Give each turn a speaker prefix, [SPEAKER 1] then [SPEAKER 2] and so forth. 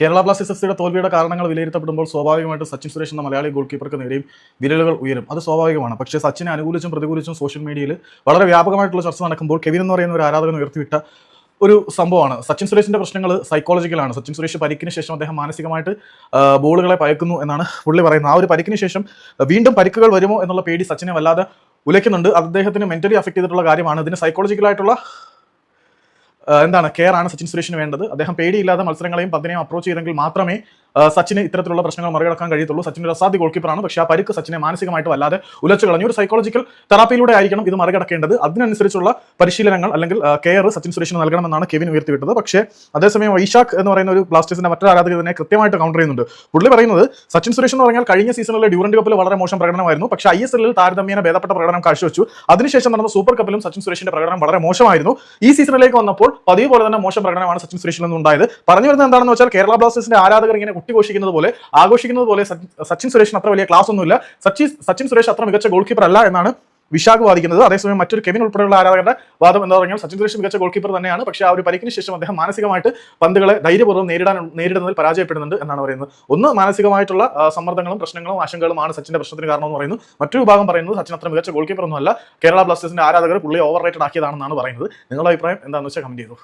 [SPEAKER 1] Kerala Blasters എഫ്സിയുടെ തോൽവിയുടെ കാരണങ്ങൾ വിലയിരുത്തപ്പെടുമ്പോൾ സ്വാഭാവികമായിട്ട് സച്ചിൻ സുരേഷ് എന്ന മലയാളി ഗോൾ കീപ്പർക്ക് നേരെയും വിരലുകൾ ഉയരും. അത് സ്വാഭാവികമാണ്. പക്ഷേ സച്ചിനെ അനുകൂലിച്ചും പ്രതികൂലിച്ചും സോഷ്യൽ മീഡിയയിൽ വളരെ വ്യാപകമായിട്ടുള്ള ചർച്ച നടക്കുമ്പോൾ കെവിൻ എന്ന് പറയുന്ന ഒരു ആരാധകൻ ഉയർത്തിവിട്ട ഒരു സംഭവമാണ്. സച്ചിൻ സുരേഷിന്റെ പ്രശ്നങ്ങൾ സൈക്കോളജിക്കലാണ്. സച്ചിൻ സുരേഷ് പരിക്കിന് ശേഷം അദ്ദേഹം മാനസികമായിട്ട് ബോളുകളെ പയക്കുന്നു എന്നാണ് പുള്ളി പറയുന്നത്. ആ ഒരു പരിക്കിന് ശേഷം വീണ്ടും പരിക്കുകൾ വരുമോ എന്നുള്ള പേടി സച്ചിനെ വല്ലാതെ ഉലയ്ക്കുന്നുണ്ട്. അദ്ദേഹത്തിന് മെന്റലി അഫക്ട് ചെയ്തിട്ടുള്ള കാര്യമാണ്. ഇതിന് സൈക്കോളജിക്കലായിട്ടുള്ള കെയർ ആണ് സച്ചിൻ സുരേഷിന് വേണ്ടത്. അദ്ദേഹം പേടിയില്ലാതെ മത്സരങ്ങളെയും പന്തിനെയും അപ്രോച്ച് ചെയ്തെങ്കിൽ മാത്രമേ സച്ചിന് ഇത്തരത്തിലുള്ള പ്രശ്നങ്ങൾ മറികടക്കാൻ കഴിയത്തുള്ളൂ. സച്ചിൻ ഒരു അസാധ്യ ഗോൾ കീപ്പറാണ്. പക്ഷേ ആ പരിക്ക് സച്ചിനെ മാനസികമായിട്ട് വല്ലാതെ ഉലച്ചു കളഞ്ഞു. ഒരു സൈക്കോളജിക്കൽ തെറാപ്പിയിലൂടെ ആയിരിക്കണം ഇത് മറികടക്കേണ്ടത്. അതിനനുസരിച്ചുള്ള പരിശീലനങ്ങൾ അല്ലെങ്കിൽ കെയർ സച്ചിൻ സുരേഷിന് നൽകണമെന്നാണ് കെവിൻ ഉയർത്തിവിട്ടത്. പക്ഷേ അതേസമയം വൈശാഖ് എന്ന് പറയുന്ന ഒരു ബ്ലാസ്റ്റേഴ്സിന്റെ മറ്റൊരു ആരാധകർ തന്നെ കൃത്യമായിട്ട് കൗണ്ടർ ചെയ്യുന്നുണ്ട്. പുള്ളി പറയുന്നത് സച്ചിൻ സുരേഷ് എന്ന് പറഞ്ഞാൽ കഴിഞ്ഞ സീസണിലെ ഡ്യൂറന്റ് കപ്പിൽ വളരെ മോശം പ്രകടനമായിരുന്നു. പക്ഷേ ISL താരതമ്യേന ഭേദപ്പെട്ട പ്രകടനം കാഴ്ചവെച്ചു. അതിനുശേഷം നടന്ന സൂപ്പർ കപ്പിലും സച്ചിൻ സുരേഷിന്റെ പ്രകടനം വളരെ മോശമായിരുന്നു. ഈ സീസണിലേക്ക് വന്നപ്പോൾ പതിവ് പോലെ തന്നെ മോശം പ്രകടനമാണ് സച്ചിൻ സുരേഷിൽ നിന്നുണ്ടായത്. പറഞ്ഞു വരുന്നത് എന്താണെന്ന് വെച്ചാൽ കേരള ബ്ലാസ്റ്റേഴ്സിന്റെ ആരാധകർ ഇങ്ങനെ ആഘോഷിക്കുന്നത് പോലെ സച്ചിൻ സുരേഷിന് അത്ര വലിയ ക്ലാസ് ഒന്നുമില്ല. സച്ചിൻ സുരേഷ് അത്ര മികച്ച ഗോൾ കീപ്പർ അല്ല എന്നാണ് വിശാഖ് വാദിക്കുന്നത്. അതേസമയം മറ്റൊരു കെവിൻ ഉൾപ്പെടെയുള്ള ആരാധകരുടെ വാദം എന്താ പറഞ്ഞാൽ സച്ചിൻ സുരേഷ് മികച്ച ഗോൾ കീപ്പർ തന്നെയാണ്. പക്ഷേ ആ ഒരു പരിക്കിന് ശേഷം അദ്ദേഹം മാനസികമായിട്ട് പന്തുകളെ ധൈര്യപൂർവ്വം നേരിടുന്നതിൽ പരാജയപ്പെടുന്നുണ്ട് എന്നാണ് പറയുന്നത്. ഒന്ന് മാനസികമായിട്ടുള്ള സമ്മർദ്ദങ്ങളും പ്രശ്നങ്ങളും ആശങ്കകളുമാണ് സച്ചിന്റെ പ്രശ്നത്തിന് കാരണമെന്ന് പറയുന്നു. മറ്റൊരു വിഭാഗം പറയുന്നത് സച്ചിൻ അത്ര മികച്ച ഗോൾ കീപ്പർ ഒന്നുമല്ല, കേരള ബ്ലാസ്റ്റേഴ്സിന്റെ ആരാധകർ പുള്ളിയെ ഓവർ റേറ്റഡ് ആക്കിയതാണെന്നാണ് പറയുന്നത്. നിങ്ങളുടെ അഭിപ്രായം എന്താണെന്ന് വെച്ചാൽ കമന്റ് ചെയ്തു.